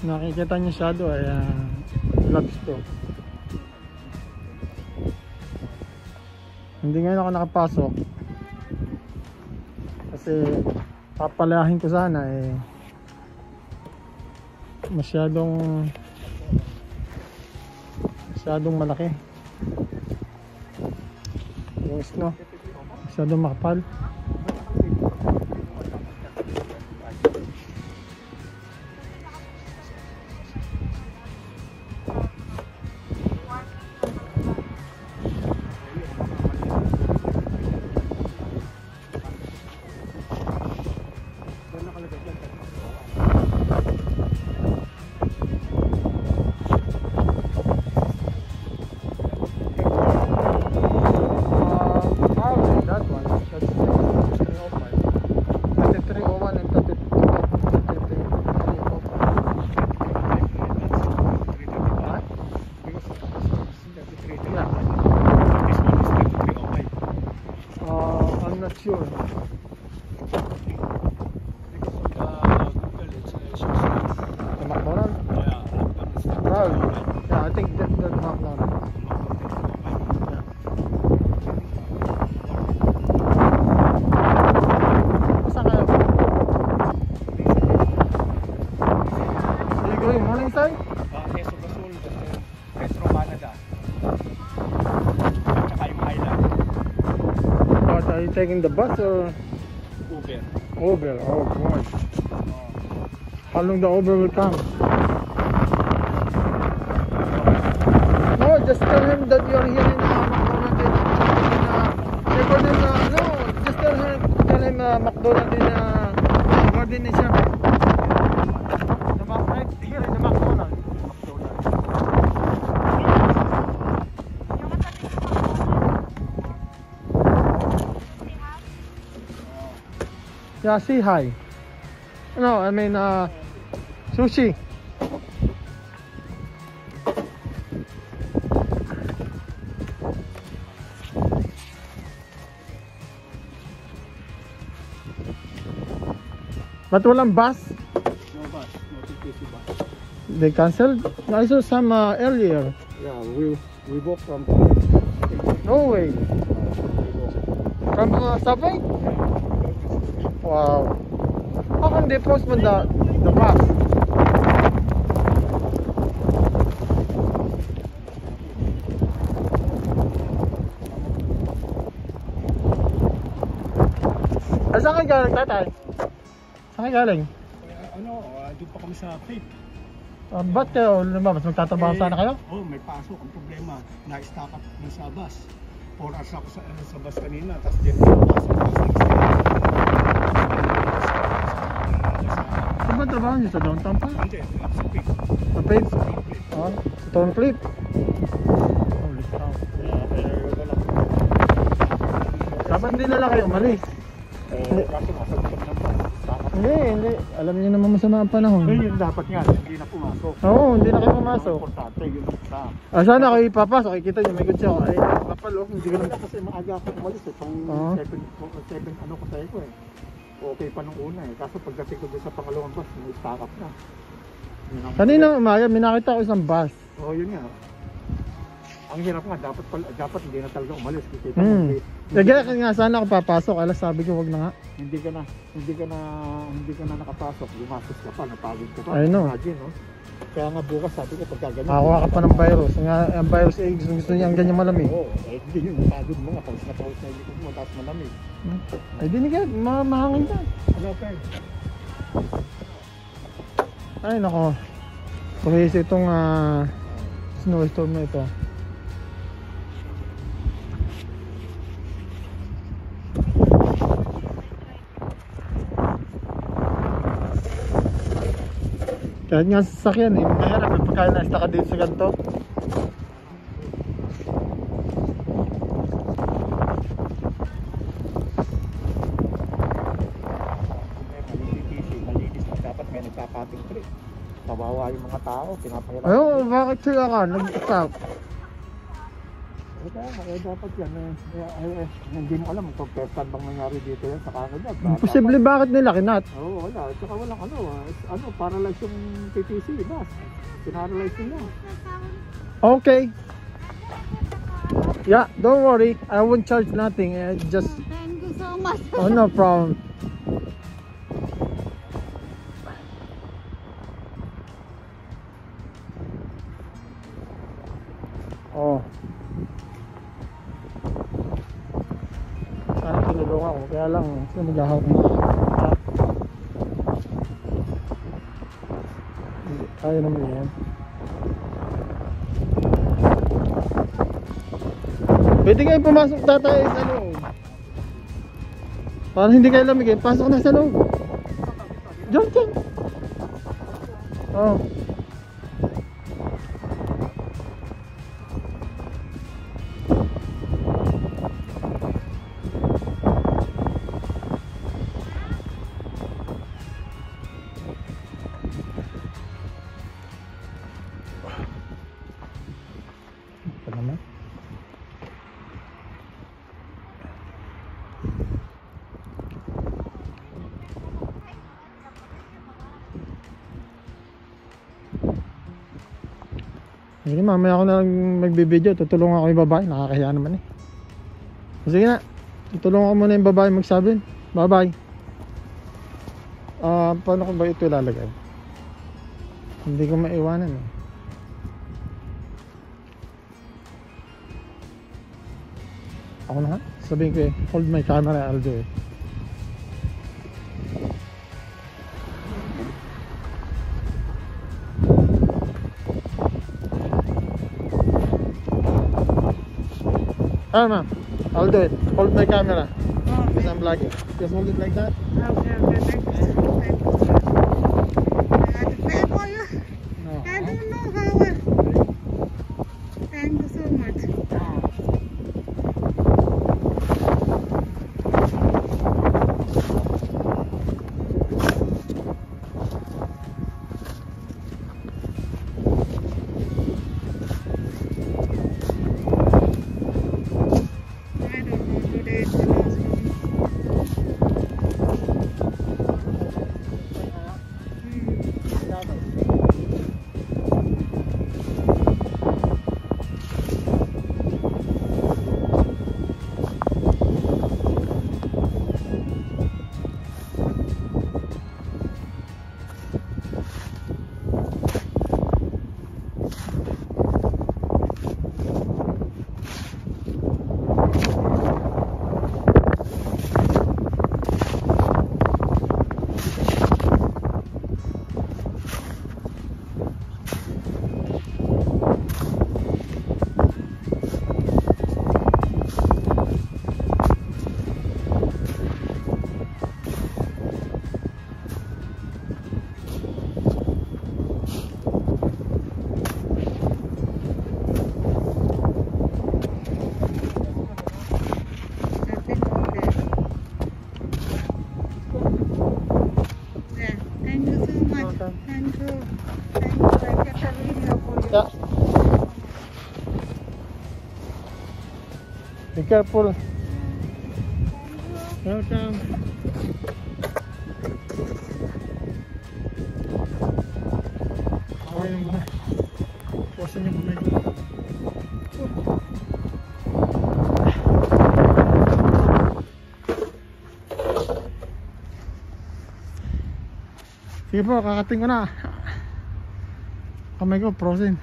nakikita niyo shadow ay vlogs to. Hindi ngayon ako nakapasok kasi papalahin ko sana masyadong malaki yung snow, masyadong makapal. Sure. The McDonald's? Yeah. Probably. Yeah, I think that's McDonald's. Yeah. Saan kayo? Are you going morning side? Eso Gasol, Petro Canada. At saka yung island. But are you taking the bus or Uber. Uber? Oh boy. How long the Uber will come? No, just tell him that you're here in McDonald's. No, just tell him McDonald's in warden is here. Right here in the McDonald's. Yeah, say hi. No, I mean sushi. But walang bus? No bus, no TTC bus. They canceled? I saw some earlier. Yeah, we walk from No way. From subway? Wow. How come they postpone the bus? Saan kayo galing, tatay? Saan kayo galing? Doon pa kami sa Cape. Ba't kayo lumabas? Magtatrabaho sana kayo? Oh, may pasok. Ang problema, na-stack up na sa bus. 4 hours ako sa bus kanina, tapos din pasok. Saan ba trabaho niyo? Sa downtown pa? Hindi, sa Cape. Sa Pape? Oh, sa Thornfleet? Holy cow. Dapat hindi na lang kayo umalis. Kaso masagot kami ng bus. Hindi. Alam niyo naman masama ang panahon. Yun dapat nga, hindi na pumasok. Oo, hindi na kayo pumasok. Importante, yun sa... Sana ako ipapasok, ikita niyo, may kutsi ako. Ay, papalo, hindi ko naman. Kasi maaga ako umalis eh, pang 7 ano ko sa'yo ko eh. Okay pa nung una eh, kaso pagdating ko doon sa pangalawang bus, may stack up na. Kanina umaga, may nakita ko isang bus. Oo, yun nga. Ang hirap nga, dapat hindi na talaga umalis. Kikita mo, Kaya nga sana ako papasok, alas sabi ko wag na nga. hindi ka na nakapasok, lumastos ka pa, napagod ka pa. I know. Imagine, no? Kaya nga bukas sabi ko pagka ganyan. Makakuha ka pa ng virus. Ang virus ay gusto niya ang ganyan malamig. Oo, hindi yung napagod mo nga, pawis na likod mo, tapos malamig. Ay di nga, mahangin ka. Ano pa Ay nako. Kumisi itong snowstorm na ito. Kahit nga sa sasakyan mahirap pagka na-stuck ka dito sa ganito. Malinis na dapat may nagpapating trip. Kawawa yung mga tao, pinapahirapan. Ayun, bakit sila ka? Nag-stop? Kaya Kaya dapat yan hindi mo alam kung first time bang nangyari dito yan sa Canada. Imposible, bakit nila kinat? Oo, wala. Tsaka walang paralyze yung PTC, bas. Pinaralyze nila. Okay. Yeah, don't worry. I won't charge nothing. Just. Thank you so much. Oh, no problem. Oh. Sana tinulungan ako. Kaya lang, sino maghahawak mo? Hindi, kaya naman yan. Pwede kayo pumasok, tatay, sa loob. Para hindi kayo lamigin, pasok na sa loob. Diyan. Oh. Apa naman? Sige, mamaya ako na lang magbibideo. Tutulungan ako yung babae. Nakakahiya naman eh. Sige na. Tutulungan ko muna yung babae magsabi. Bye bye. Paano ko ba ito ilalagay? Hindi ko maiwanan eh. Ako na nga. Sabihin ko eh. Hold my camera. I'll do it. Ma'am, I'll do it. Hold my camera. Because I'm vlogging. Just hold it like that. Okay. Thank you. I had to pay for you. No. I don't know how. Thank you so much. Yeah. Be careful. Welcome. Okay muna. Puwasan yung kamay ko. Sige po, kakating ko na. Kamay ko, frozen.